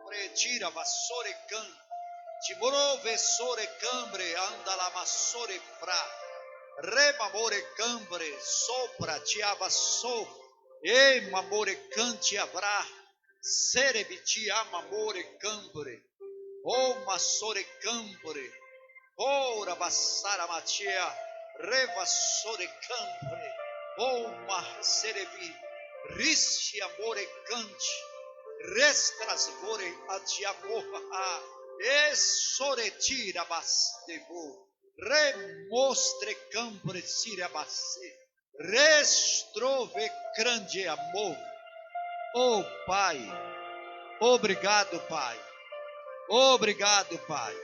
Retira vasore can. Timorove sore cambre andala masore pra. Remamore cambre sopra tiava so. E mamore canti avrà. Serebiti amamore cambre. O masore cambre. Ora bassara matia. Revassore cambre. O ma serebi. Risci amore canti. Restras vore atiamorra. E soretira bastevo. Remostre cambre sirabasse. Restrove grande amor. Oh Pai, obrigado Pai, obrigado Pai,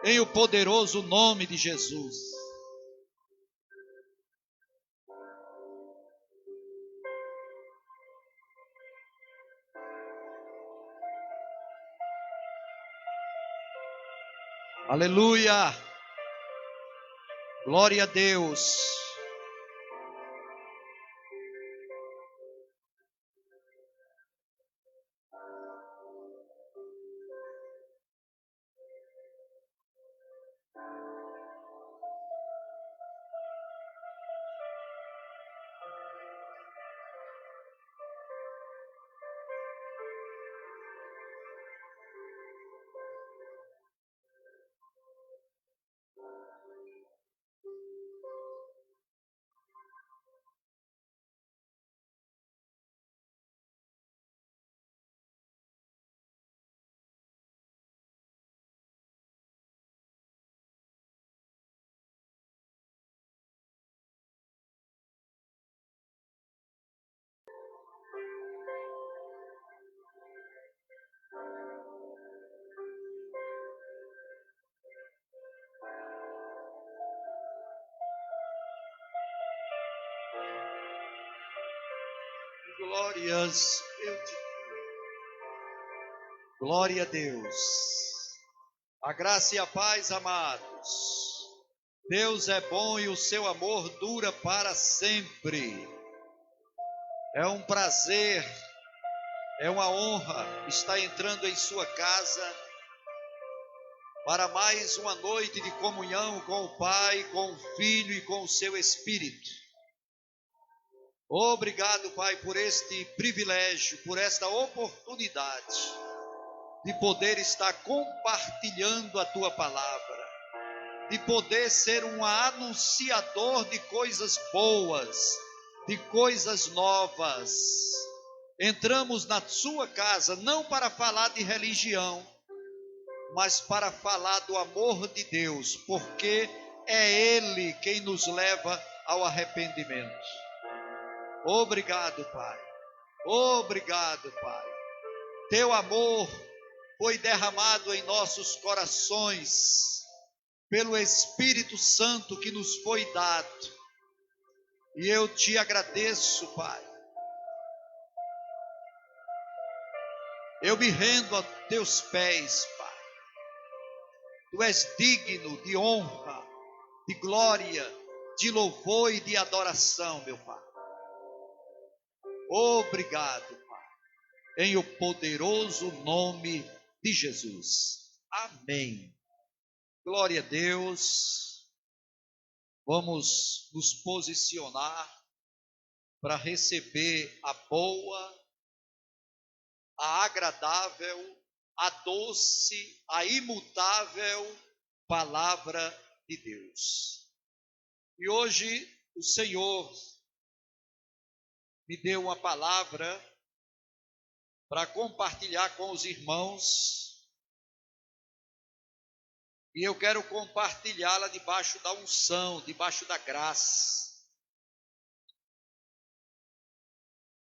em o poderoso nome de Jesus. Aleluia, glória a Deus. Glórias, glória a Deus. A graça e a paz, amados. Deus é bom e o seu amor dura para sempre. É um prazer, é uma honra estar entrando em sua casa para mais uma noite de comunhão com o Pai, com o Filho e com o seu Espírito. Obrigado, Pai, por este privilégio, por esta oportunidade de poder estar compartilhando a tua palavra, de poder ser um anunciador de coisas boas, de coisas novas. Entramos na sua casa não para falar de religião, mas para falar do amor de Deus, porque é Ele quem nos leva ao arrependimento. Obrigado, Pai. Obrigado, Pai. Teu amor foi derramado em nossos corações pelo Espírito Santo que nos foi dado. E eu te agradeço, Pai. Eu me rendo a teus pés, Pai. Tu és digno de honra, de glória, de louvor e de adoração, meu Pai. Obrigado, Pai, em o poderoso nome de Jesus. Amém. Glória a Deus. Vamos nos posicionar para receber a boa, a agradável, a doce, a imutável palavra de Deus. E hoje o Senhor me deu uma palavra para compartilhar com os irmãos, e eu quero compartilhá-la debaixo da unção, debaixo da graça.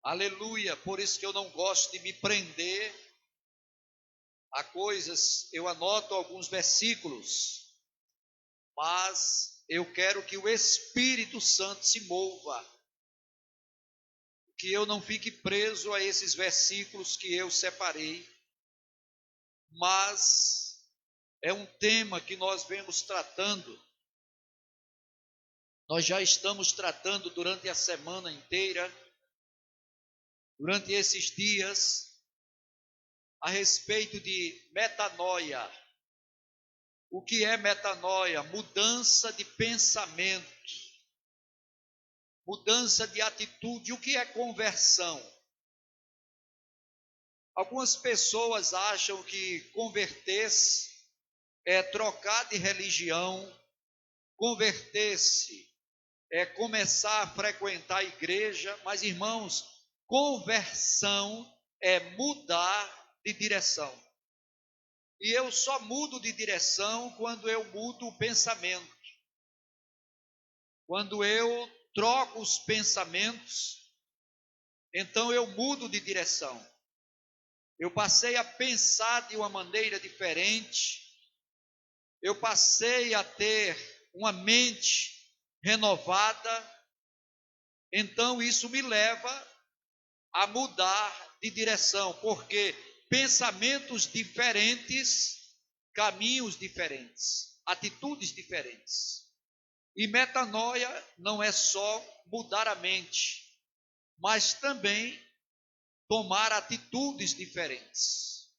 Aleluia, por isso que eu não gosto de me prender a coisas, eu anoto alguns versículos, mas eu quero que o Espírito Santo se mova, que eu não fique preso a esses versículos que eu separei, mas é um tema que nós vemos tratando. Nós já estamos tratando durante a semana inteira, durante esses dias, a respeito de metanoia. O que é metanoia? Mudança de pensamento, mudança de atitude. O que é conversão? Algumas pessoas acham que converter-se é trocar de religião, converter-se é começar a frequentar a igreja, mas irmãos, conversão é mudar de direção. E eu só mudo de direção quando eu mudo o pensamento. Quando eu troco os pensamentos, então eu mudo de direção. Eu passei a pensar de uma maneira diferente. Eu passei a ter uma mente renovada. Então isso me leva a mudar de direção, porque pensamentos diferentes, caminhos diferentes, atitudes diferentes. E metanoia não é só mudar a mente, mas também tomar atitudes diferentes.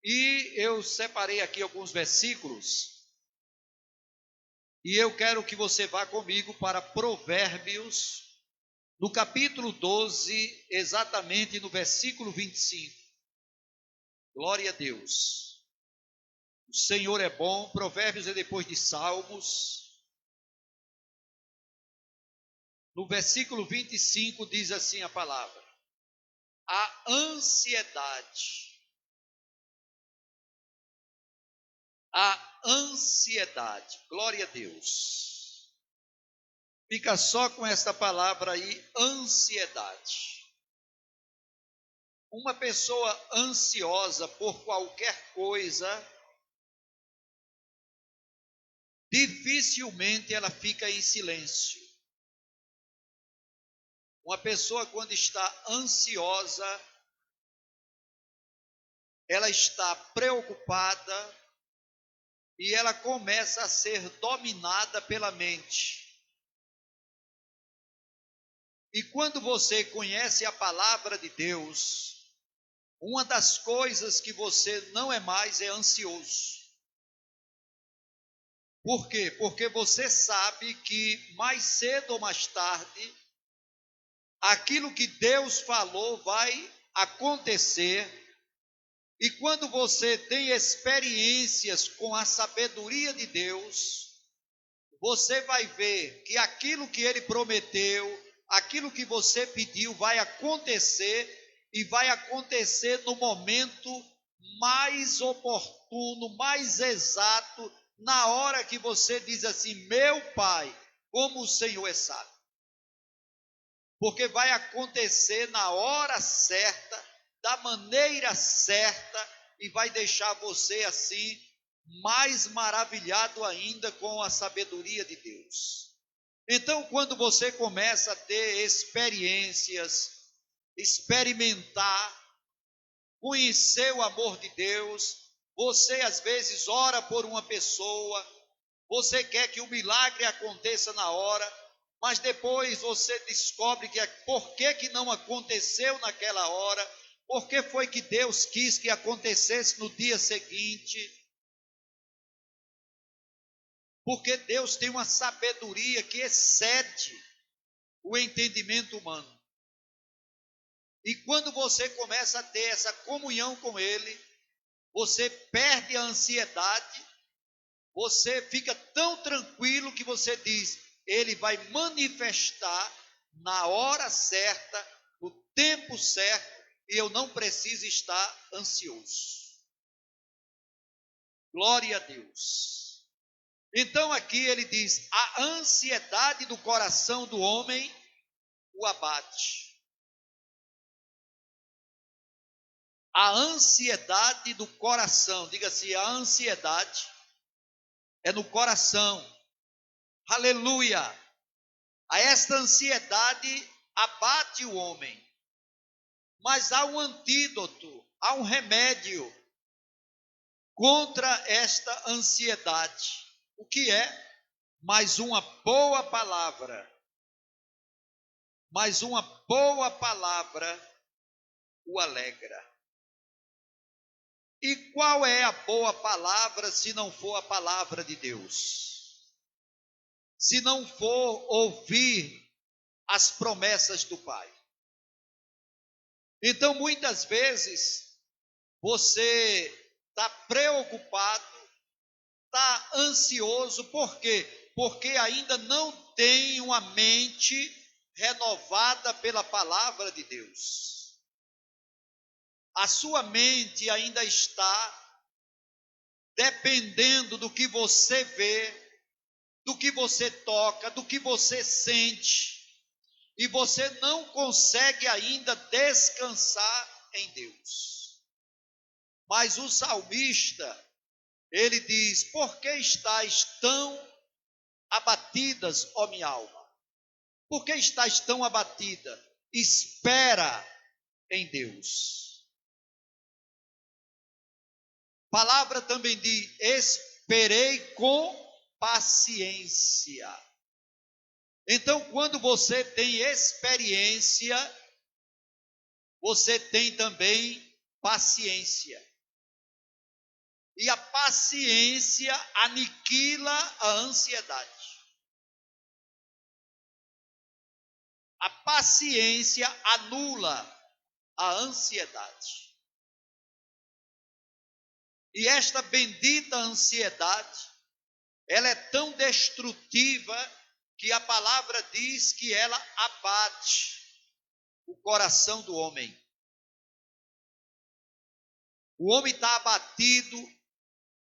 E eu separei aqui alguns versículos, e eu quero que você vá comigo para Provérbios, no capítulo 12, exatamente no versículo 25. Glória a Deus. O Senhor é bom. Provérbios é depois de Salmos. No versículo 25 diz assim a palavra: a ansiedade. A ansiedade. Glória a Deus. Fica só com esta palavra aí, ansiedade. Uma pessoa ansiosa por qualquer coisa, dificilmente ela fica em silêncio. Uma pessoa, quando está ansiosa, ela está preocupada e ela começa a ser dominada pela mente. E quando você conhece a palavra de Deus, uma das coisas que você não é mais é ansioso. Por quê? Porque você sabe que mais cedo ou mais tarde, aquilo que Deus falou vai acontecer. E quando você tem experiências com a sabedoria de Deus, você vai ver que aquilo que Ele prometeu, aquilo que você pediu vai acontecer, e vai acontecer no momento mais oportuno, mais exato, na hora que você diz assim: meu Pai, como o Senhor é sábio. Porque vai acontecer na hora certa, da maneira certa, e vai deixar você assim, mais maravilhado ainda com a sabedoria de Deus. Então, quando você começa a ter experiências, experimentar, conhecer o amor de Deus, você às vezes ora por uma pessoa, você quer que o milagre aconteça na hora, mas depois você descobre que por que não aconteceu naquela hora, por que foi que Deus quis que acontecesse no dia seguinte. Porque Deus tem uma sabedoria que excede o entendimento humano. E quando você começa a ter essa comunhão com Ele, você perde a ansiedade, você fica tão tranquilo que você diz: Ele vai manifestar na hora certa, no tempo certo, e eu não preciso estar ansioso. Glória a Deus. Então aqui ele diz: a ansiedade do coração do homem o abate. A ansiedade do coração, diga-se, a ansiedade é no coração. Aleluia! A esta ansiedade abate o homem. Mas há um antídoto, há um remédio contra esta ansiedade. O que é? Mais uma boa palavra. Mas uma boa palavra o alegra. E qual é a boa palavra se não for a palavra de Deus? Se não for ouvir as promessas do Pai. Então, muitas vezes, você está preocupado, está ansioso, por quê? Porque ainda não tem uma mente renovada pela palavra de Deus. A sua mente ainda está dependendo do que você vê, do que você toca, do que você sente, e você não consegue ainda descansar em Deus. Mas o salmista, ele diz: por que estáis tão abatidas, ó minha alma? Por que estás tão abatida? Espera em Deus. Palavra também diz: esperei com paciência. Então, quando você tem experiência, você tem também paciência. E a paciência aniquila a ansiedade. A paciência anula a ansiedade. E esta bendita ansiedade, ela é tão destrutiva que a palavra diz que ela abate o coração do homem. O homem está abatido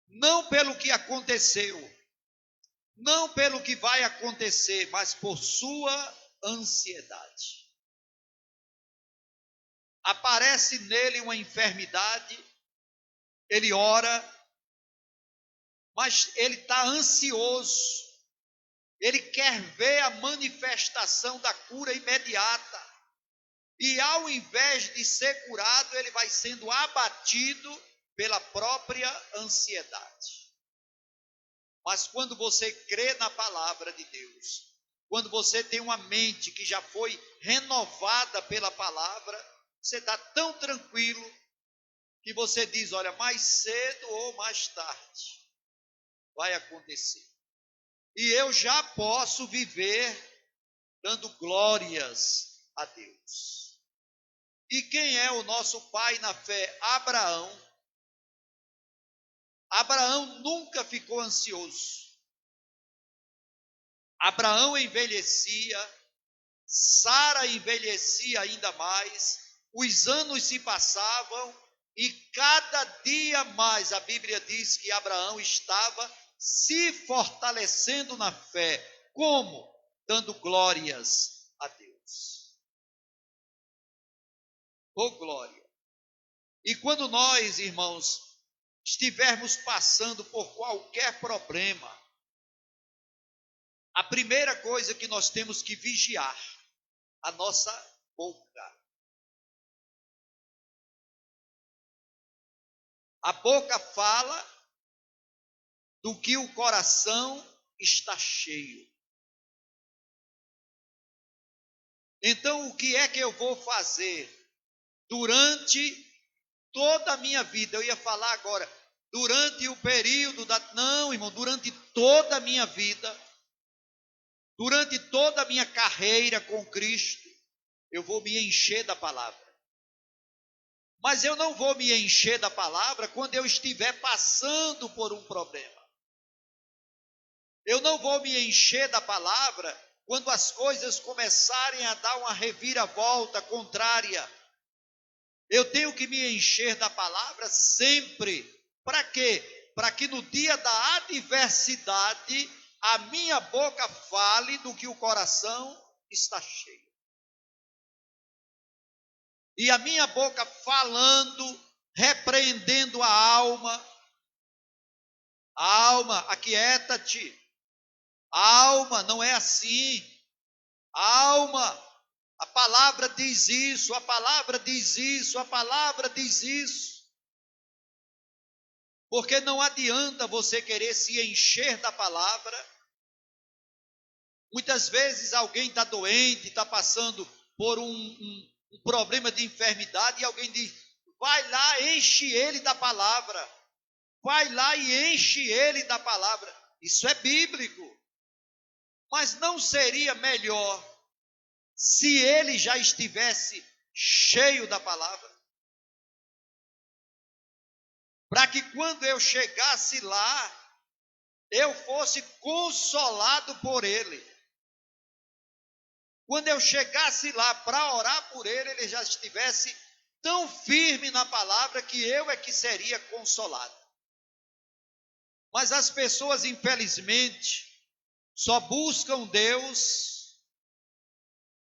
não pelo que aconteceu, não pelo que vai acontecer, mas por sua ansiedade. Aparece nele uma enfermidade, ele ora, mas ele está ansioso. Ele quer ver a manifestação da cura imediata. E ao invés de ser curado, ele vai sendo abatido pela própria ansiedade. Mas quando você crê na palavra de Deus, quando você tem uma mente que já foi renovada pela palavra, você está tão tranquilo que você diz: olha, mais cedo ou mais tarde vai acontecer. E eu já posso viver dando glórias a Deus. E quem é o nosso pai na fé? Abraão. Abraão nunca ficou ansioso. Abraão envelhecia, Sara envelhecia ainda mais, os anos se passavam e cada dia mais a Bíblia diz que Abraão estava se fortalecendo na fé. Como? Dando glórias a Deus. Oh glória! E quando nós, irmãos, estivermos passando por qualquer problema, a primeira coisa que nós temos que vigiar, a nossa boca. A boca fala do que o coração está cheio. Então, o que é que eu vou fazer durante toda a minha vida? Eu ia falar agora, durante o período da... Não, irmão, durante toda a minha vida, durante toda a minha carreira com Cristo, eu vou me encher da palavra. Mas eu não vou me encher da palavra quando eu estiver passando por um problema. Eu não vou me encher da palavra quando as coisas começarem a dar uma reviravolta contrária. Eu tenho que me encher da palavra sempre. Para quê? Para que no dia da adversidade a minha boca fale do que o coração está cheio. E a minha boca falando, repreendendo a alma, aquieta-te. Alma, não é assim. Alma, a palavra diz isso, a palavra diz isso, a palavra diz isso. Porque não adianta você querer se encher da palavra. Muitas vezes alguém está doente, está passando por um problema de enfermidade e alguém diz: vai lá, enche ele da palavra. Vai lá e enche ele da palavra. Isso é bíblico. Mas não seria melhor se ele já estivesse cheio da palavra? Para que quando eu chegasse lá, eu fosse consolado por ele. Quando eu chegasse lá para orar por ele, ele já estivesse tão firme na palavra que eu é que seria consolado. Mas as pessoas, infelizmente, só buscam Deus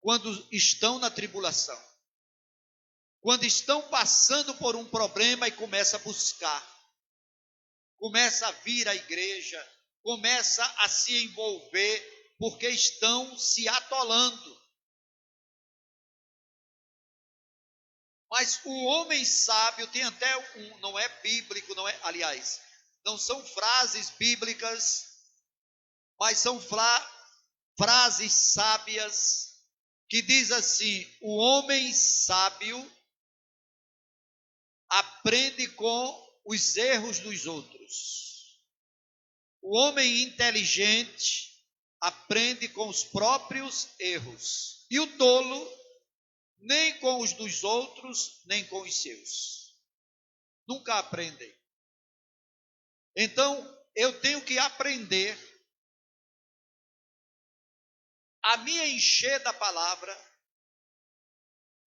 quando estão na tribulação. Quando estão passando por um problema e começa a buscar. Começa a vir à igreja, começa a se envolver, porque estão se atolando. Mas o homem sábio tem até não é bíblico, aliás, não são frases bíblicas, mas são frases sábias, que diz assim: o homem sábio aprende com os erros dos outros. O homem inteligente aprende com os próprios erros. E o tolo, nem com os dos outros, nem com os seus. Nunca aprendem. Então, eu tenho que aprender a me encher da palavra,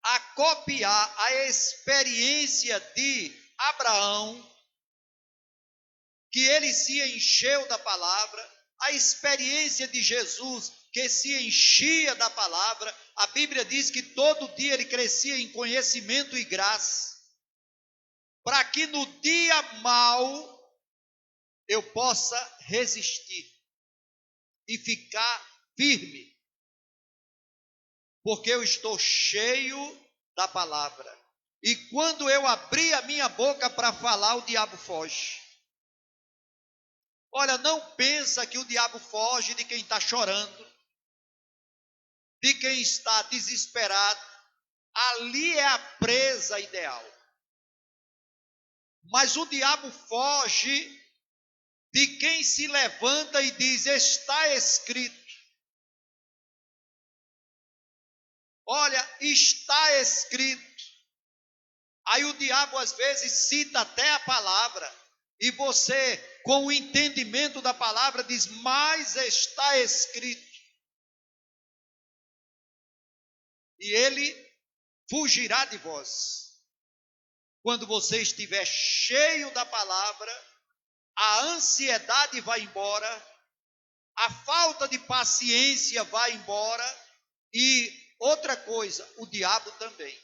a copiar a experiência de Abraão, que ele se encheu da palavra, a experiência de Jesus, que se enchia da palavra. A Bíblia diz que todo dia ele crescia em conhecimento e graça, para que no dia mau eu possa resistir e ficar firme, porque eu estou cheio da palavra. E quando eu abrir a minha boca para falar, o diabo foge. Olha, não pensa que o diabo foge de quem está chorando, de quem está desesperado. Ali é a presa ideal. Mas o diabo foge de quem se levanta e diz: está escrito. Olha, está escrito. Aí o diabo às vezes cita até a palavra, e você, com o entendimento da palavra, diz: mas está escrito. E ele fugirá de vós. Quando você estiver cheio da palavra, a ansiedade vai embora, a falta de paciência vai embora, e outra coisa, o diabo também.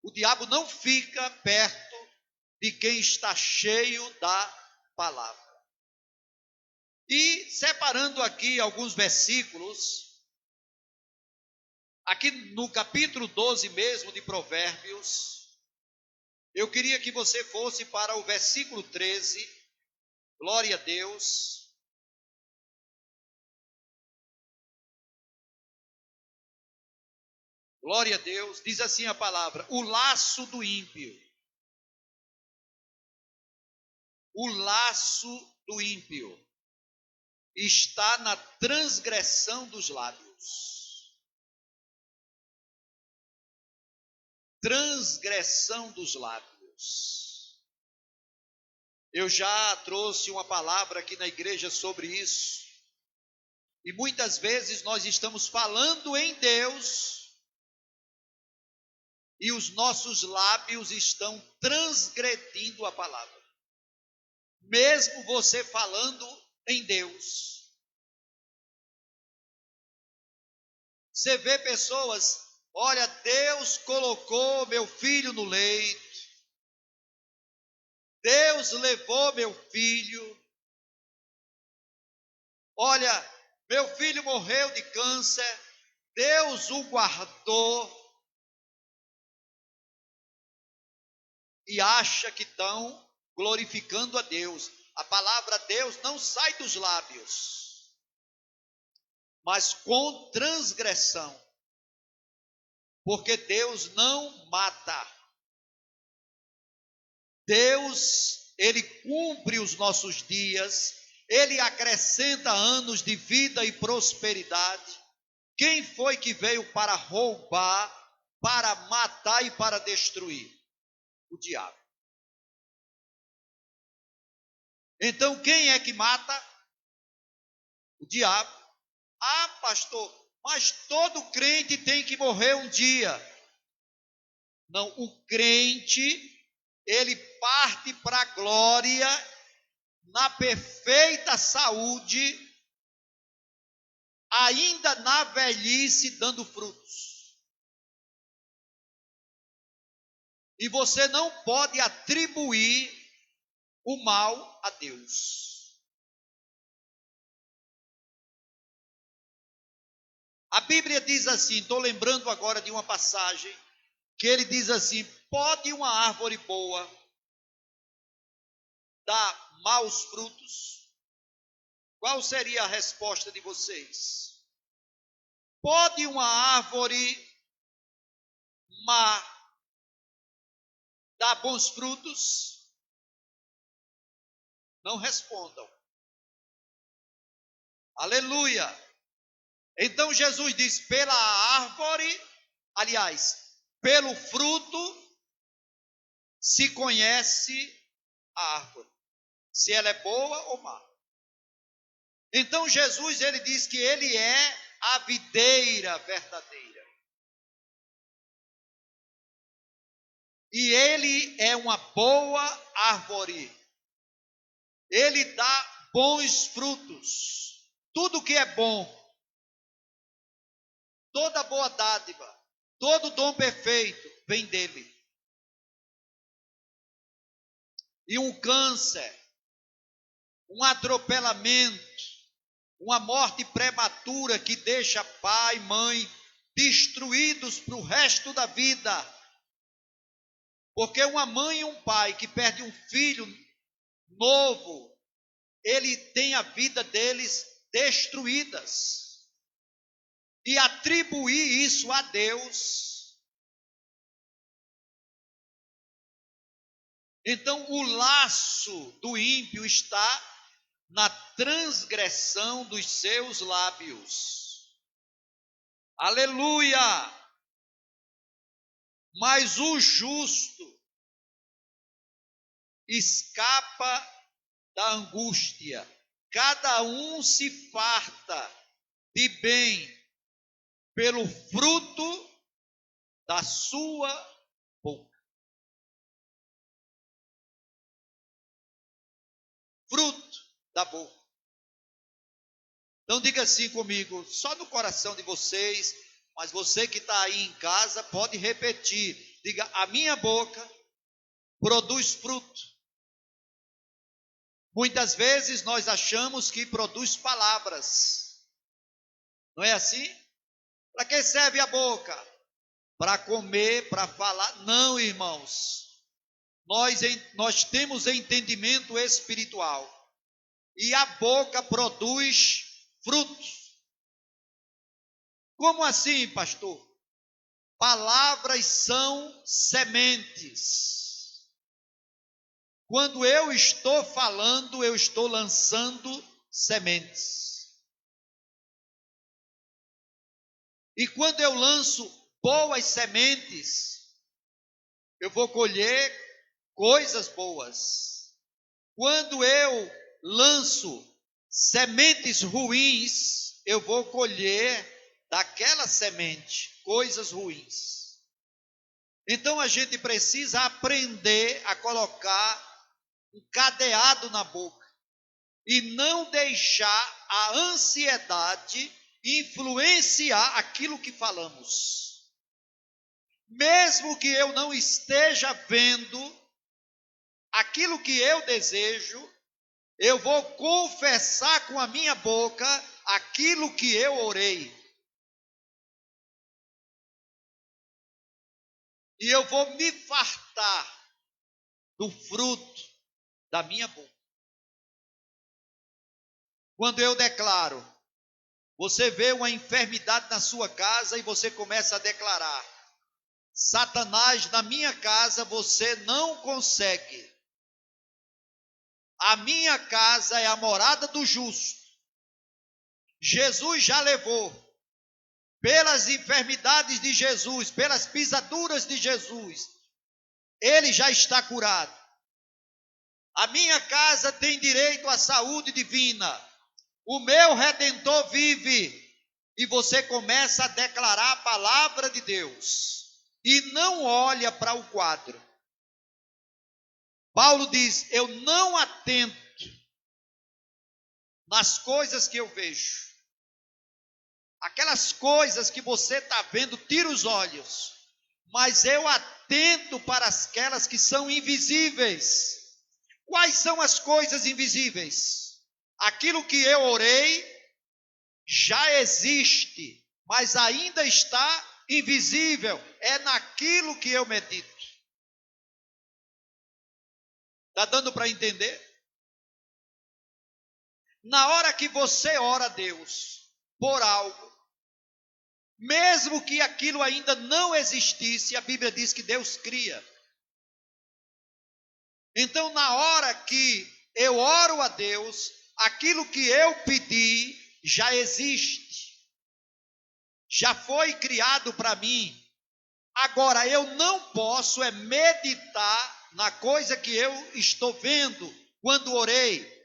O diabo não fica perto de quem está cheio da palavra. E separando aqui alguns versículos, aqui no capítulo 12 mesmo de Provérbios, eu queria que você fosse para o versículo 13, glória a Deus. Glória a Deus, diz assim a palavra: o laço do ímpio. O laço do ímpio está na transgressão dos lábios. Transgressão dos lábios. Eu já trouxe uma palavra aqui na igreja sobre isso. E muitas vezes nós estamos falando em Deus e os nossos lábios estão transgredindo a palavra. Mesmo você falando em Deus. Você vê pessoas: olha, Deus colocou meu filho no leito. Deus levou meu filho. Olha, meu filho morreu de câncer. Deus o guardou. E acha que estão glorificando a Deus. A palavra Deus não sai dos lábios, mas com transgressão. porque Deus não mata. Deus, Ele cumpre os nossos dias, Ele acrescenta anos de vida e prosperidade. Quem foi que veio para roubar, para matar e para destruir? O diabo. Então quem é que mata? O diabo. Ah, pastor, mas todo crente tem que morrer um dia. Não, o crente, ele parte para a glória na perfeita saúde, ainda na velhice, dando frutos. E você não pode atribuir o mal a Deus. A Bíblia diz assim, estou lembrando agora de uma passagem, que ele diz assim: pode uma árvore boa dar maus frutos? Qual seria a resposta de vocês? Pode uma árvore má dar bons frutos? Não respondam. Aleluia! Então Jesus diz: pela árvore, aliás, pelo fruto se conhece a árvore, se ela é boa ou má. Então Jesus, ele diz que ele é a videira verdadeira. E ele é uma boa árvore. Ele dá bons frutos. Tudo que é bom, toda boa dádiva, todo dom perfeito vem dele. E um câncer, um atropelamento, uma morte prematura que deixa pai e mãe destruídos para o resto da vida. Porque uma mãe e um pai que perde um filho novo, ele tem a vida deles destruídas. E atribuir isso a Deus. Então o laço do ímpio está na transgressão dos seus lábios. Aleluia! Mas o justo escapa da angústia. Cada um se farta de bem pelo fruto da sua boca. Fruto da boca. Então diga assim comigo, só no coração de vocês, mas você que está aí em casa pode repetir. Diga: a minha boca produz fruto. Muitas vezes nós achamos que produz palavras. Não é assim? Para que serve a boca? Para comer, para falar? Não, irmãos. Nós temos entendimento espiritual. E a boca produz frutos. Como assim, pastor? Palavras são sementes. Quando eu estou falando, eu estou lançando sementes. E quando eu lanço boas sementes, eu vou colher coisas boas. Quando eu lanço sementes ruins, eu vou colher daquela semente coisas ruins. Então a gente precisa aprender a colocar um cadeado na boca e não deixar a ansiedade influenciar aquilo que falamos. Mesmo que eu não esteja vendo aquilo que eu desejo, eu vou confessar com a minha boca aquilo que eu orei. E eu vou me fartar do fruto da minha boca. Quando eu declaro, você vê uma enfermidade na sua casa e você começa a declarar: Satanás, na minha casa você não consegue. A minha casa é a morada do justo. Jesus já levou, pelas enfermidades de Jesus, pelas pisaduras de Jesus, ele já está curado. A minha casa tem direito à saúde divina. O meu Redentor vive. E você começa a declarar a palavra de Deus. E não olha para o quadro. Paulo diz, eu não atento nas coisas que eu vejo. Aquelas coisas que você está vendo, tira os olhos. Mas eu atento para aquelas que são invisíveis. Quais são as coisas invisíveis? Aquilo que eu orei já existe, mas ainda está invisível. É naquilo que eu medito. Está dando para entender? Na hora que você ora a Deus por algo, mesmo que aquilo ainda não existisse, a Bíblia diz que Deus cria. Então, na hora que eu oro a Deus, aquilo que eu pedi já existe, já foi criado para mim. Agora, eu não posso meditar na coisa que eu estou vendo quando orei.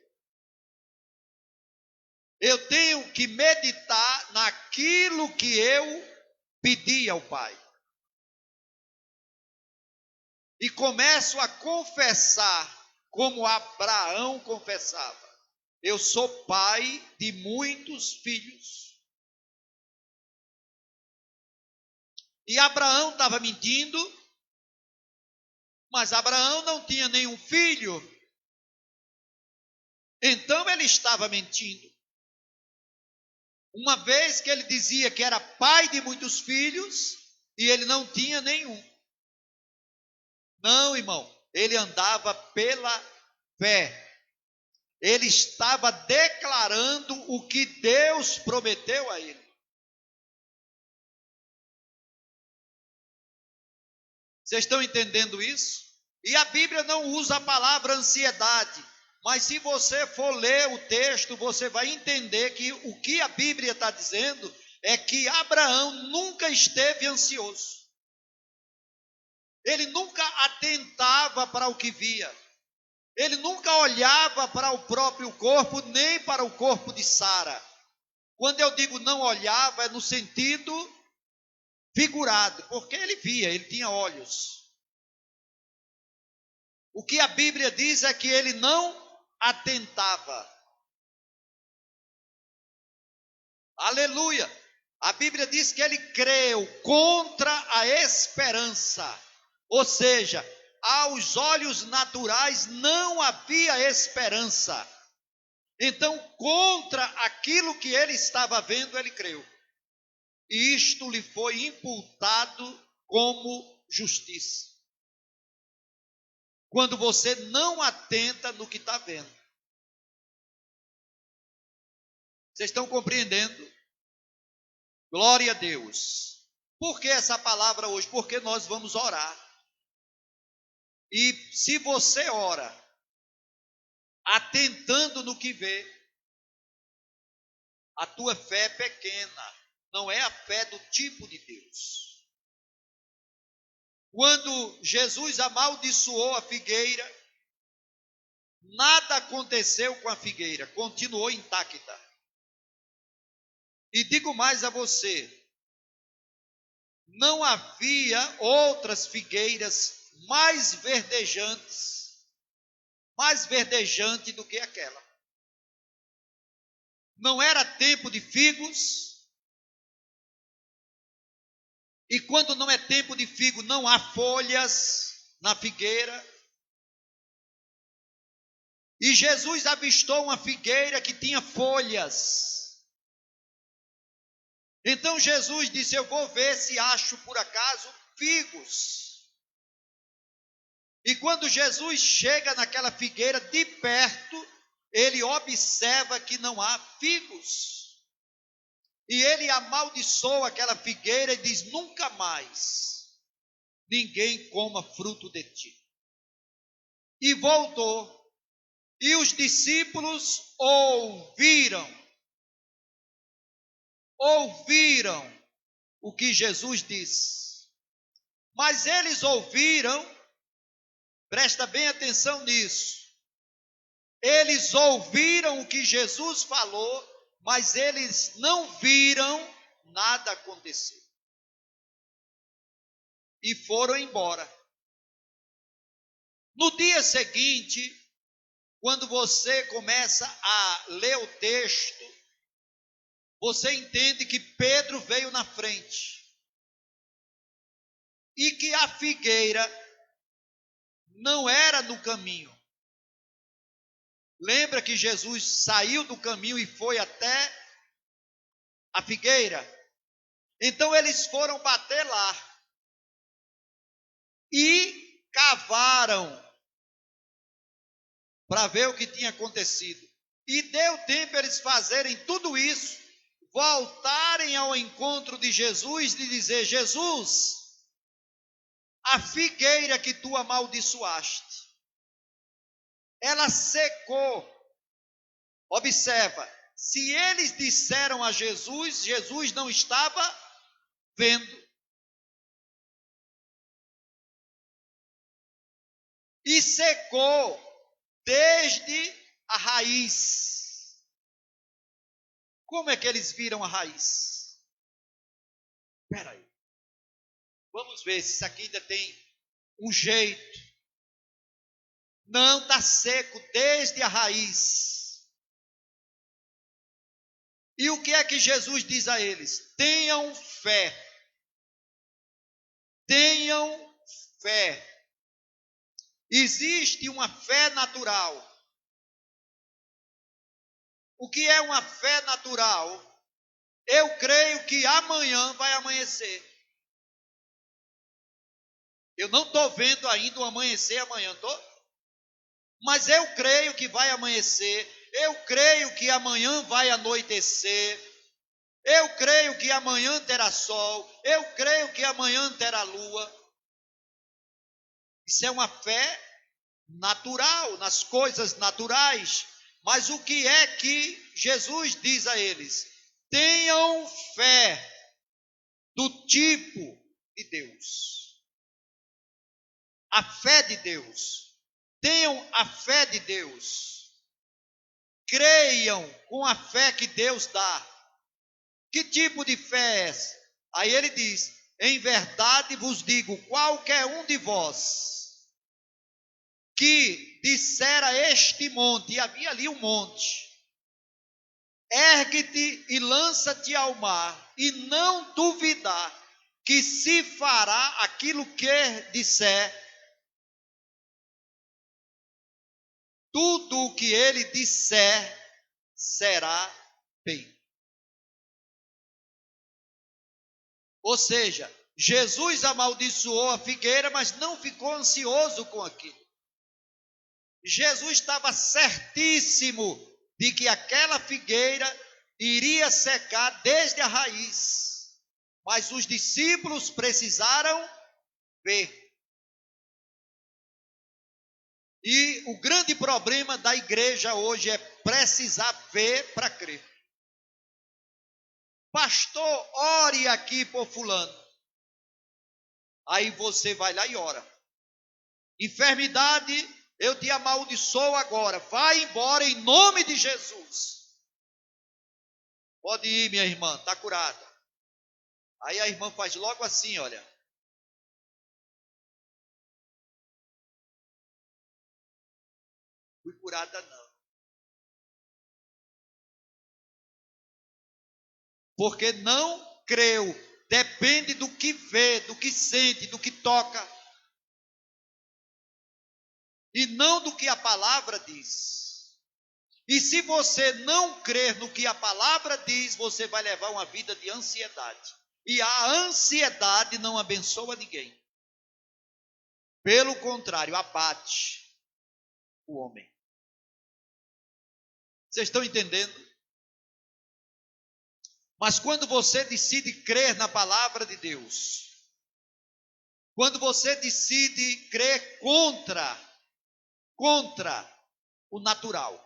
Eu tenho que meditar naquilo que eu pedi ao Pai. E começo a confessar, como Abraão confessava. Eu sou pai de muitos filhos. E Abraão estava mentindo, mas Abraão não tinha nenhum filho. Então ele estava mentindo. Uma vez que ele dizia que era pai de muitos filhos, e ele não tinha nenhum. Não, irmão, ele andava pela fé. Ele estava declarando o que Deus prometeu a ele. Vocês estão entendendo isso? E a Bíblia não usa a palavra ansiedade, mas se você for ler o texto, você vai entender que o que a Bíblia está dizendo é que Abraão nunca esteve ansioso. Ele nunca atentava para o que via. Ele nunca olhava para o próprio corpo, nem para o corpo de Sara. Quando eu digo não olhava, é no sentido figurado, porque ele via, ele tinha olhos. O que a Bíblia diz é que ele não atentava. Aleluia! A Bíblia diz que ele creu contra a esperança. Ou seja, aos olhos naturais não havia esperança. Então, contra aquilo que ele estava vendo, ele creu. E isto lhe foi imputado como justiça. Quando você não atenta no que está vendo. Vocês estão compreendendo? Glória a Deus. Por que essa palavra hoje? Porque nós vamos orar. E se você ora, atentando no que vê, a tua fé é pequena. Não é a fé do tipo de Deus. Quando Jesus amaldiçoou a figueira, nada aconteceu com a figueira, continuou intacta. E digo mais a você, não havia outras figueiras mais verdejante do que aquela. Não era tempo de figos, e quando não é tempo de figo, não há folhas na figueira. E Jesus avistou uma figueira que tinha folhas. Então Jesus disse, eu vou ver se acho por acaso figos. E quando Jesus chega naquela figueira de perto, ele observa que não há figos. E ele amaldiçoa aquela figueira e diz, nunca mais ninguém coma fruto de ti. E voltou, e os discípulos ouviram o que Jesus disse. Mas eles ouviram, presta bem atenção nisso, eles ouviram o que Jesus falou, mas eles não viram nada acontecer. E foram embora. No dia seguinte, quando você começa a ler o texto, você entende que Pedro veio na frente. E que a figueira não era no caminho. Lembra que Jesus saiu do caminho e foi até a figueira? Então eles foram bater lá. E cavaram para ver o que tinha acontecido. E deu tempo eles fazerem tudo isso, voltarem ao encontro de Jesus e dizer: Jesus, a figueira que tu amaldiçoaste, ela secou. Observa, se eles disseram a Jesus, Jesus não estava vendo. E secou desde a raiz. Como é que eles viram a raiz? Espera aí. Vamos ver se isso aqui ainda tem um jeito. Não, está seco desde a raiz. E o que é que Jesus diz a eles? Tenham fé. Tenham fé. Existe uma fé natural. O que é uma fé natural? Eu creio que amanhã vai amanhecer. Eu não estou vendo ainda o amanhecer amanhã, estou? Mas eu creio que vai amanhecer. Eu creio que amanhã vai anoitecer. Eu creio que amanhã terá sol. Eu creio que amanhã terá lua. Isso é uma fé natural, nas coisas naturais. Mas o que é que Jesus diz a eles? Tenham fé do tipo de Deus. A fé de Deus. Tenham a fé de Deus. Creiam com a fé que Deus dá. Que tipo de fé é essa? Aí ele diz: em verdade vos digo, qualquer um de vós que disser a este monte, e havia ali um monte, ergue-te e lança-te ao mar, e não duvidar que se fará aquilo que disser, tudo o que ele disser será feito. Ou seja, Jesus amaldiçoou a figueira, mas não ficou ansioso com aquilo. Jesus estava certíssimo de que aquela figueira iria secar desde a raiz. Mas os discípulos precisaram ver. E o grande problema da igreja hoje é precisar ver para crer. Pastor, ore aqui por fulano. Aí você vai lá e ora. Enfermidade, eu te amaldiçoo agora. Vai embora em nome de Jesus. Pode ir, minha irmã, está curada. Aí a irmã faz logo assim, olha. Fui curada não. Porque não creu. Depende do que vê, do que sente, do que toca. E não do que a palavra diz. E se você não crer no que a palavra diz, você vai levar uma vida de ansiedade. E a ansiedade não abençoa ninguém. Pelo contrário, abate o homem. Vocês estão entendendo? Mas quando você decide crer na palavra de Deus, Quando você decide crer contra o natural.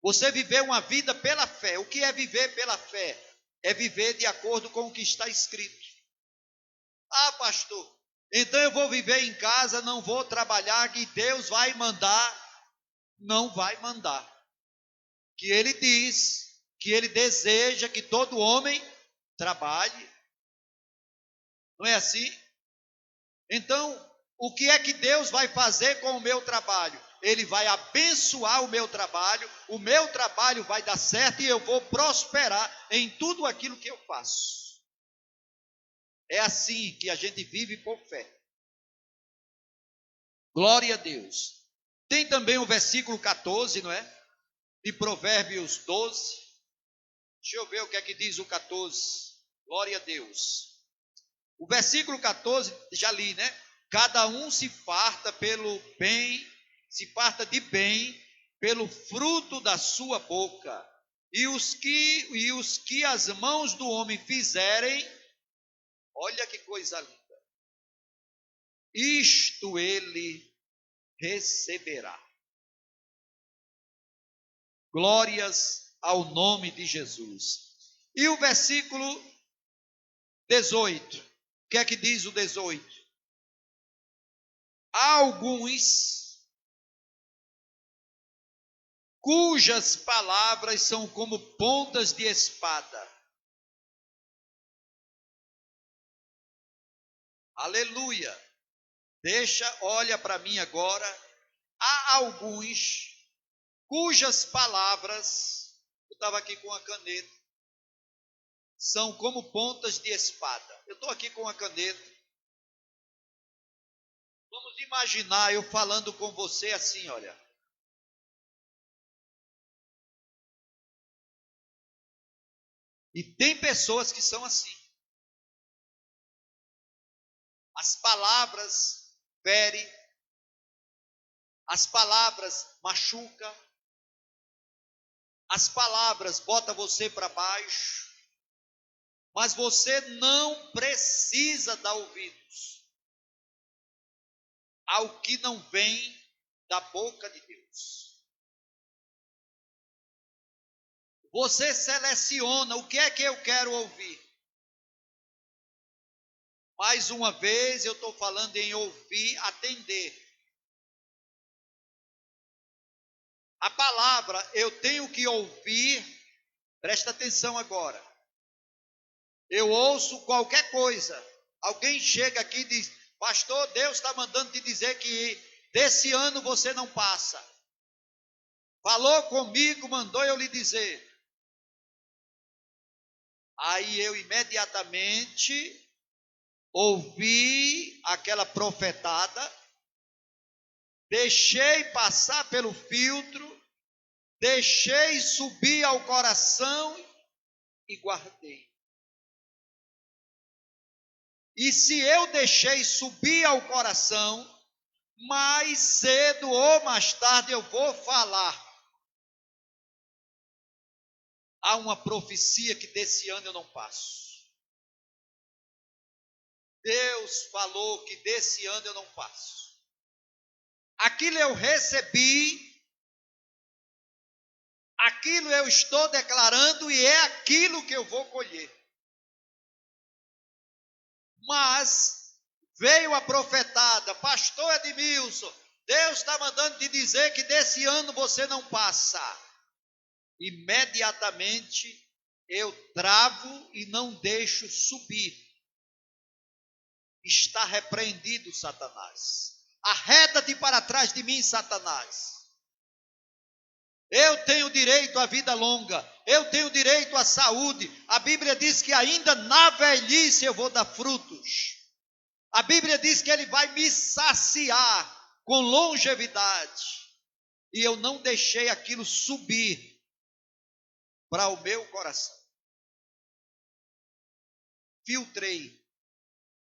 Você viver uma vida pela fé. O que é viver pela fé? É viver de acordo com o que está escrito. Ah, pastor, então eu vou viver em casa, não vou trabalhar, que Deus vai mandar. Não vai mandar. Que Ele diz, que Ele deseja que todo homem trabalhe. Não é assim? Então, o que é que Deus vai fazer com o meu trabalho? Ele vai abençoar o meu trabalho vai dar certo e eu vou prosperar em tudo aquilo que eu faço. É assim que a gente vive por fé. Glória a Deus. Tem também o versículo 14, não é? De Provérbios 12. Deixa eu ver o que é que diz o 14. Glória a Deus. O versículo 14, já li, né? Cada um se farta de bem pelo fruto da sua boca. E os que as mãos do homem fizerem, olha que coisa linda, isto ele receberá. Glórias ao nome de Jesus. E o versículo 18, o que é que diz o 18? Há alguns cujas palavras são como pontas de espada. Aleluia. Olha para mim agora. Há alguns cujas palavras, eu estava aqui com a caneta, são como pontas de espada. Eu estou aqui com a caneta. Vamos imaginar eu falando com você assim, olha. E tem pessoas que são assim. As palavras ferem, as palavras machucam, as palavras botam você para baixo, mas você não precisa dar ouvidos ao que não vem da boca de Deus. Você seleciona o que é que eu quero ouvir. Mais uma vez eu estou falando em ouvir, atender. A palavra eu tenho que ouvir, presta atenção agora. Eu ouço qualquer coisa. Alguém chega aqui e diz, pastor, Deus está mandando te dizer que desse ano você não passa. Falou comigo, mandou eu lhe dizer. Aí eu imediatamente ouvi aquela profetada, deixei passar pelo filtro, deixei subir ao coração e guardei. E se eu deixei subir ao coração, mais cedo ou mais tarde eu vou falar. Há uma profecia que desse ano eu não passo. Deus falou que desse ano eu não passo. Aquilo eu recebi, aquilo eu estou declarando e é aquilo que eu vou colher. Mas veio a profetada, pastor Edmilson, Deus está mandando te dizer que desse ano você não passa. Imediatamente eu travo e não deixo subir. Está repreendido, Satanás. Arreda-te para trás de mim, Satanás. Eu tenho direito à vida longa, eu tenho direito à saúde. A Bíblia diz que ainda na velhice eu vou dar frutos. A Bíblia diz que Ele vai me saciar com longevidade. E eu não deixei aquilo subir para o meu coração. Filtrei.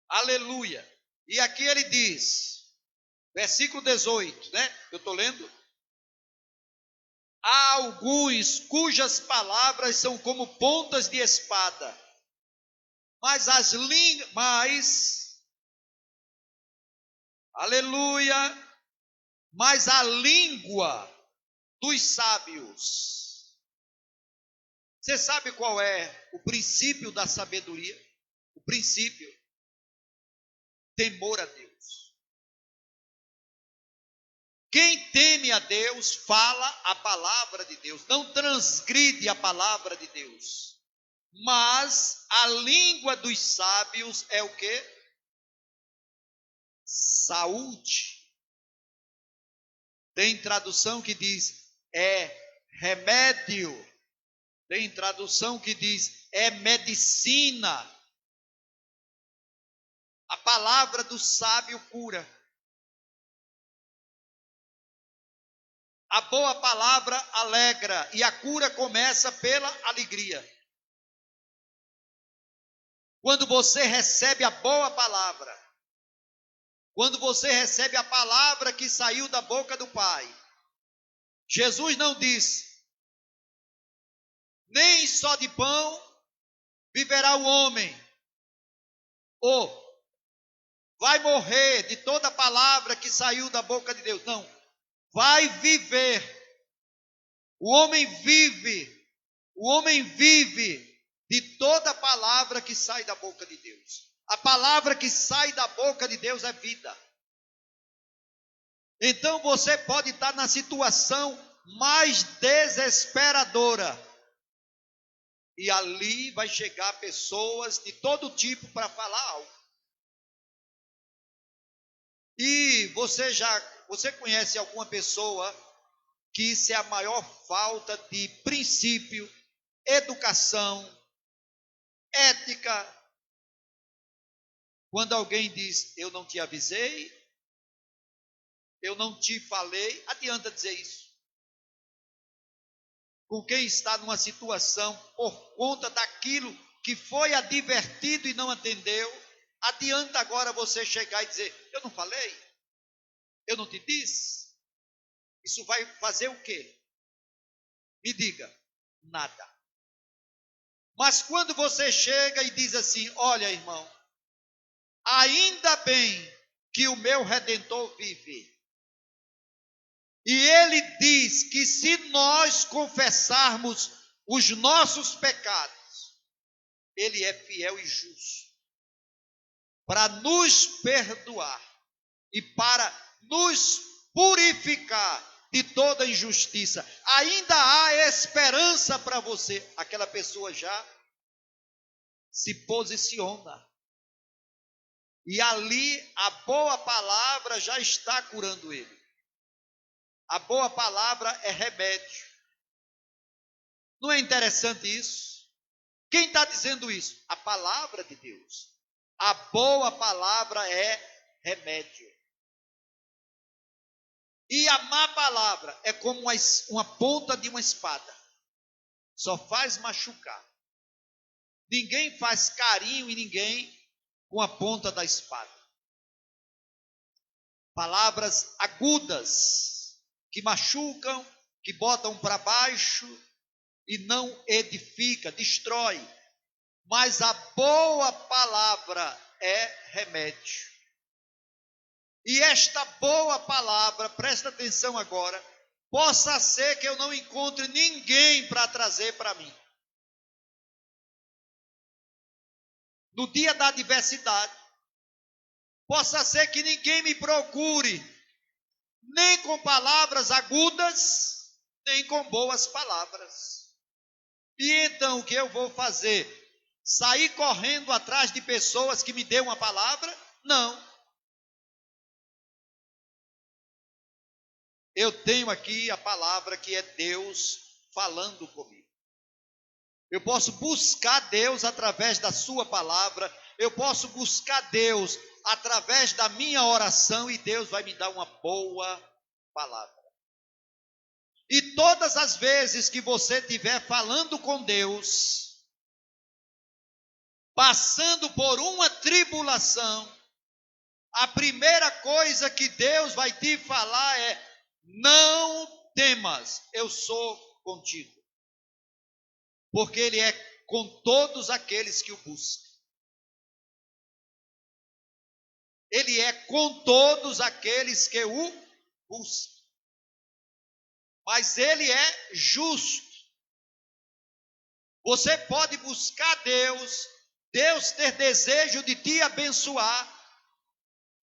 Aleluia. E aqui ele diz, versículo 18, né? Eu estou lendo. Há alguns cujas palavras são como pontas de espada, aleluia, mas a língua dos sábios. Você sabe qual é o princípio da sabedoria? O princípio, temor a Deus. Quem teme a Deus fala a palavra de Deus, não transgride a palavra de Deus. Mas a língua dos sábios é o quê? Saúde. Tem tradução que diz é remédio. Tem tradução que diz é medicina. A palavra do sábio cura. A boa palavra alegra e a cura começa pela alegria. Quando você recebe a boa palavra, quando você recebe a palavra que saiu da boca do Pai, Jesus não disse, nem só de pão viverá o homem, ou vai morrer de toda palavra que saiu da boca de Deus. Não, vai viver. O homem vive de toda palavra que sai da boca de Deus. A palavra que sai da boca de Deus é vida. Então você pode estar na situação mais desesperadora. E ali vai chegar pessoas de todo tipo para falar algo. E você conhece alguma pessoa que isso é a maior falta de princípio, educação, ética? Quando alguém diz, eu não te avisei, eu não te falei, adianta dizer isso. Com quem está numa situação por conta daquilo que foi advertido e não atendeu, adianta agora você chegar e dizer, eu não falei, eu não te disse. Isso vai fazer o quê? Me diga, nada. Mas quando você chega e diz assim, olha irmão, ainda bem que o meu Redentor vive. E ele diz que se nós confessarmos os nossos pecados, ele é fiel e justo para nos perdoar e para nos purificar de toda injustiça. Ainda há esperança para você. Aquela pessoa já se posiciona. E ali a boa palavra já está curando ele. A boa palavra é remédio. Não é interessante isso? Quem está dizendo isso? A palavra de Deus. A boa palavra é remédio. E a má palavra é como uma ponta de uma espada. Só faz machucar. Ninguém faz carinho em ninguém com a ponta da espada. Palavras agudas, que machucam, que botam para baixo e não edifica, destrói. Mas a boa palavra é remédio. E esta boa palavra, presta atenção agora, possa ser que eu não encontre ninguém para trazer para mim. No dia da adversidade, possa ser que ninguém me procure, nem com palavras agudas, nem com boas palavras. E então o que eu vou fazer? Sair correndo atrás de pessoas que me dêem uma palavra? Não. Eu tenho aqui a palavra que é Deus falando comigo. Eu posso buscar Deus através da sua palavra. Eu posso buscar Deus através da minha oração e Deus vai me dar uma boa palavra. E todas as vezes que você estiver falando com Deus, passando por uma tribulação, a primeira coisa que Deus vai te falar é: não temas, eu sou contigo. Porque Ele é com todos aqueles que o buscam. Ele é com todos aqueles que o buscam. Mas ele é justo. Você pode buscar Deus, Deus ter desejo de te abençoar,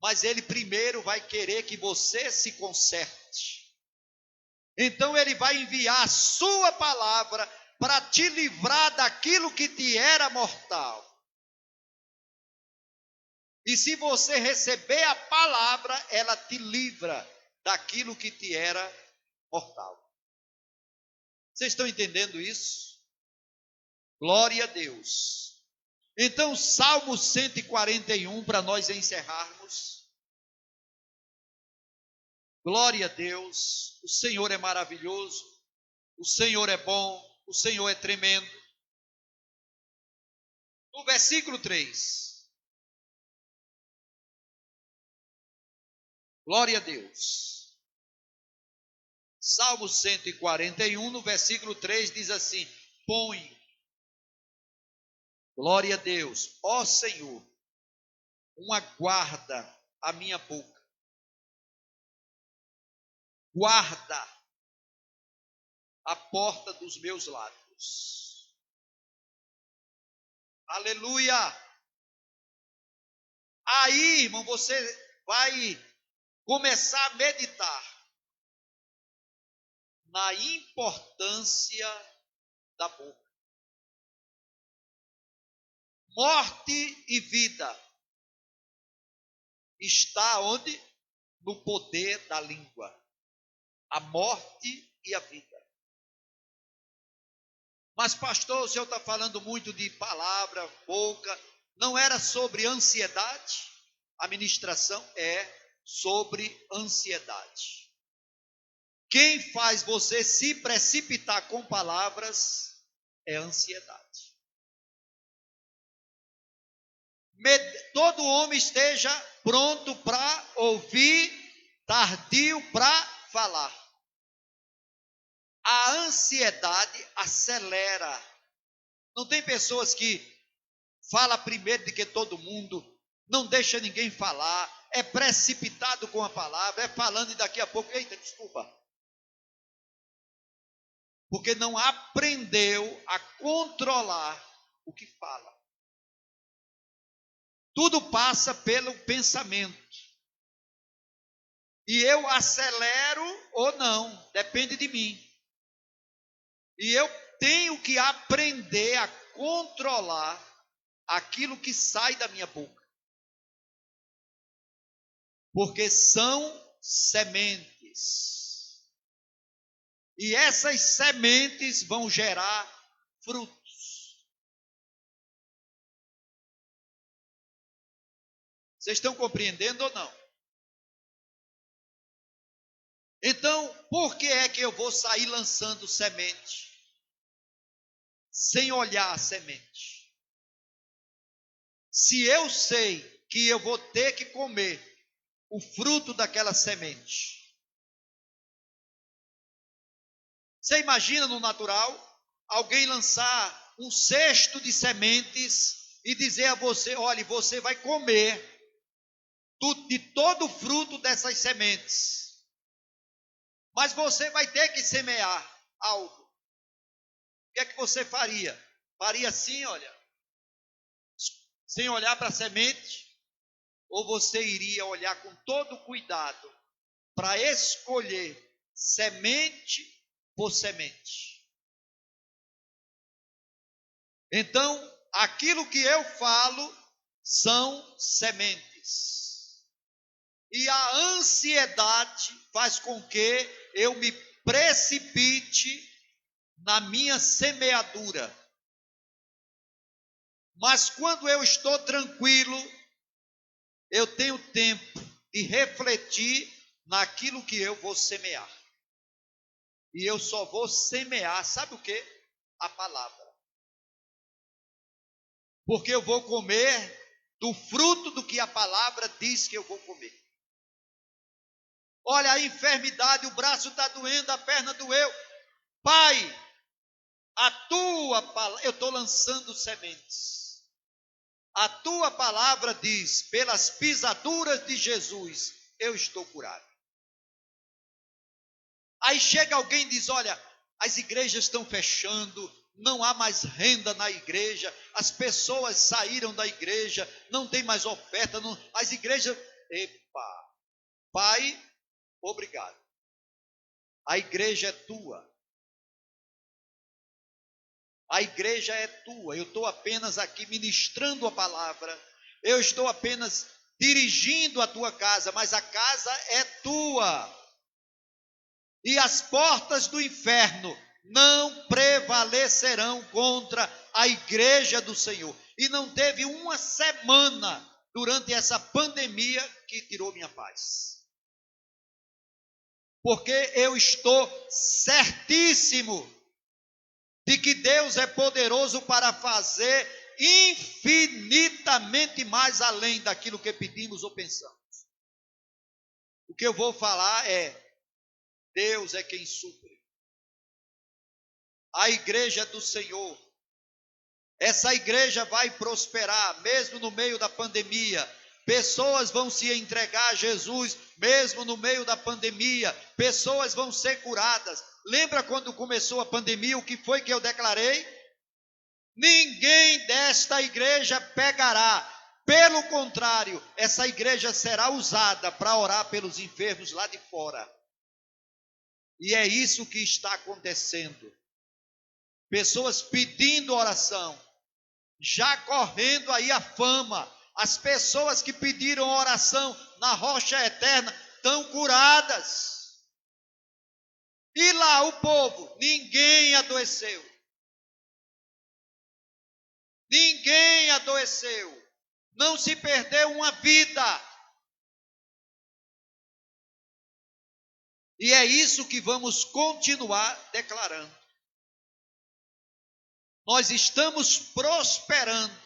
mas ele primeiro vai querer que você se conserte. Então ele vai enviar a sua palavra para te livrar daquilo que te era mortal. E se você receber a palavra, ela te livra daquilo que te era mortal. Vocês estão entendendo isso? Glória a Deus. Então, Salmo 141, para nós encerrarmos. Glória a Deus. O Senhor é maravilhoso. O Senhor é bom. O Senhor é tremendo. No versículo 3. Glória a Deus. Salmo 141, no versículo 3, diz assim: põe, glória a Deus, ó Senhor, uma guarda à minha boca. Guarda a porta dos meus lábios. Aleluia! Aí, irmão, você vai começar a meditar na importância da boca. Morte e vida está onde? No poder da língua. A morte e a vida. Mas pastor, o senhor está falando muito de palavra, boca. Não era sobre ansiedade? A ministração é sobre ansiedade. Quem faz você se precipitar com palavras é a ansiedade. Todo homem esteja pronto para ouvir, tardio para falar. A ansiedade acelera. Não tem pessoas que falam primeiro do que todo mundo, não deixa ninguém falar, é precipitado com a palavra, é falando e daqui a pouco, eita, desculpa. Porque não aprendeu a controlar o que fala. Tudo passa pelo pensamento. E eu acelero ou não, depende de mim. E eu tenho que aprender a controlar aquilo que sai da minha boca. Porque são sementes. E essas sementes vão gerar frutos. Vocês estão compreendendo ou não? Então, por que é que eu vou sair lançando semente? Sem olhar a semente. Se eu sei que eu vou ter que comer o fruto daquela semente. Você imagina no natural, alguém lançar um cesto de sementes e dizer a você, olha, você vai comer de todo o fruto dessas sementes. Mas você vai ter que semear algo. O que é que você faria? Faria assim, olha, sem olhar para a semente? Ou você iria olhar com todo cuidado para escolher semente por semente? Então, aquilo que eu falo são sementes. E a ansiedade faz com que eu me precipite na minha semeadura. Mas quando eu estou tranquilo, eu tenho tempo de refletir naquilo que eu vou semear. E eu só vou semear, sabe o quê? A palavra. Porque eu vou comer do fruto do que a palavra diz que eu vou comer. Olha, a enfermidade, o braço está doendo, a perna doeu. Pai, a tua palavra, eu estou lançando sementes. A tua palavra diz: pelas pisaduras de Jesus, eu estou curado. Aí chega alguém e diz: olha, as igrejas estão fechando, não há mais renda na igreja, as pessoas saíram da igreja, não tem mais oferta, as igrejas... Epa, Pai, obrigado. A igreja é tua. A igreja é tua. Eu estou apenas aqui ministrando a palavra. Eu estou apenas dirigindo a tua casa, mas a casa é tua. E as portas do inferno não prevalecerão contra a igreja do Senhor. E não teve uma semana durante essa pandemia que tirou minha paz. Porque eu estou certíssimo de que Deus é poderoso para fazer infinitamente mais além daquilo que pedimos ou pensamos. O que eu vou falar é: Deus é quem supre. A igreja é do Senhor. Essa igreja vai prosperar, mesmo no meio da pandemia. Pessoas vão se entregar a Jesus, mesmo no meio da pandemia. Pessoas vão ser curadas. Lembra quando começou a pandemia, o que foi que eu declarei? Ninguém desta igreja pegará. Pelo contrário, essa igreja será usada para orar pelos enfermos lá de fora. E é isso que está acontecendo. Pessoas pedindo oração, já correndo aí a fama. As pessoas que pediram oração na rocha eterna estão curadas. E lá o povo, ninguém adoeceu. Ninguém adoeceu. Não se perdeu uma vida. E é isso que vamos continuar declarando. Nós estamos prosperando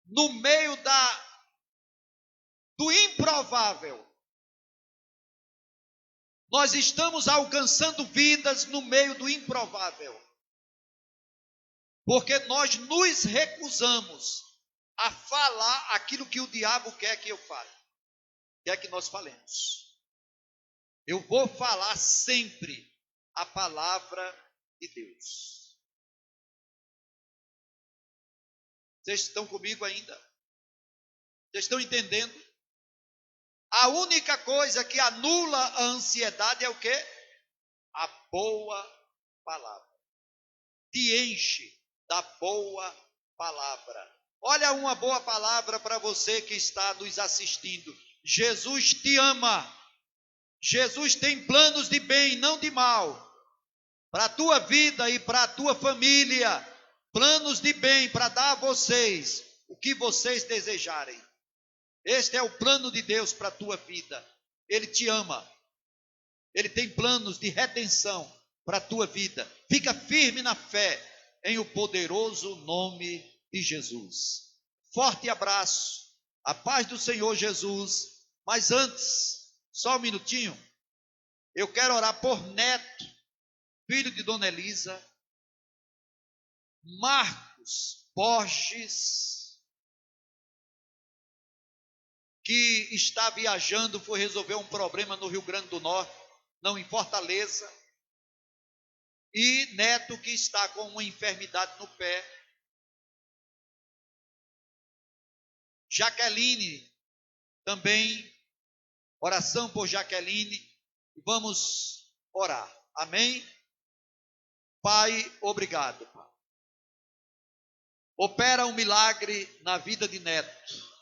no meio do improvável. Nós estamos alcançando vidas no meio do improvável. Porque nós nos recusamos a falar aquilo que o diabo quer que eu fale. Quer que nós falemos. Eu vou falar sempre a palavra de Deus. Vocês estão comigo ainda? Vocês estão entendendo? A única coisa que anula a ansiedade é o quê? A boa palavra. Te enche da boa palavra. Olha uma boa palavra para você que está nos assistindo. Jesus te ama. Jesus tem planos de bem, não de mal. Para a tua vida e para a tua família. Planos de bem para dar a vocês o que vocês desejarem. Este é o plano de Deus para a tua vida. Ele te ama. Ele tem planos de redenção para a tua vida. Fica firme na fé em o poderoso nome de Jesus. Forte abraço. A paz do Senhor Jesus. Mas antes, só um minutinho. Eu quero orar por Neto, filho de Dona Elisa. Marcos Borges, que está viajando, foi resolver um problema no Rio Grande do Norte, não em Fortaleza. E Neto, que está com uma enfermidade no pé. Jaqueline, também, oração por Jaqueline. Vamos orar, amém? Pai, obrigado. Opera um milagre na vida de Neto.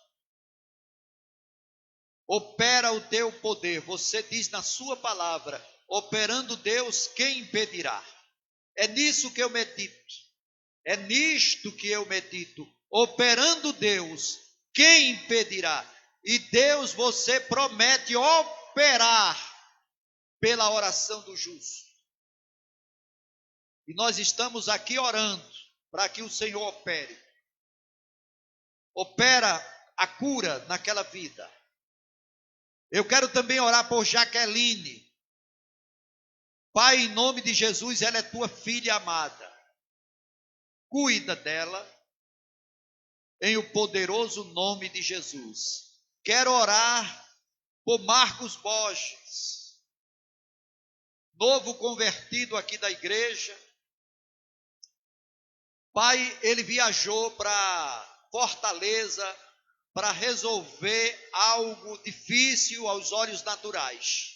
Opera o teu poder. Você diz na sua palavra: operando Deus, quem impedirá? É nisso que eu medito. É nisto que eu medito. Operando Deus, quem impedirá? E Deus, você promete operar pela oração do justo. E nós estamos aqui orando para que o Senhor opere. Opera a cura naquela vida. Eu quero também orar por Jaqueline. Pai, em nome de Jesus, ela é tua filha amada. Cuida dela. em o poderoso nome de Jesus. Quero orar por Marcos Borges, novo convertido aqui da igreja. Pai, ele viajou para Fortaleza para resolver algo difícil aos olhos naturais.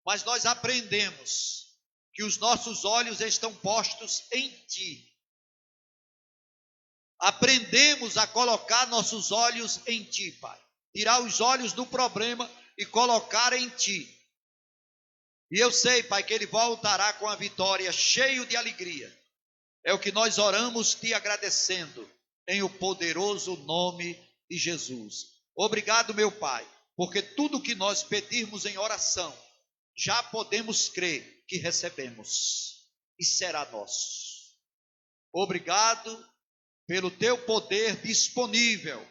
Mas nós aprendemos que os nossos olhos estão postos em Ti. Aprendemos a colocar nossos olhos em Ti, Pai. Tirar os olhos do problema e colocar em Ti. E eu sei, Pai, que ele voltará com a vitória, cheio de alegria. É o que nós oramos te agradecendo, em o poderoso nome de Jesus. Obrigado, meu Pai, porque tudo que nós pedirmos em oração, já podemos crer que recebemos e será nosso. Obrigado pelo teu poder disponível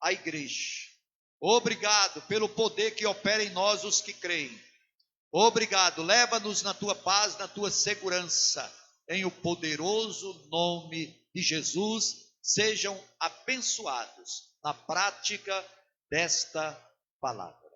à igreja. Obrigado pelo poder que opera em nós os que creem. Obrigado, leva-nos na tua paz, na tua segurança, em o poderoso nome de Jesus. Sejam abençoados na prática desta palavra.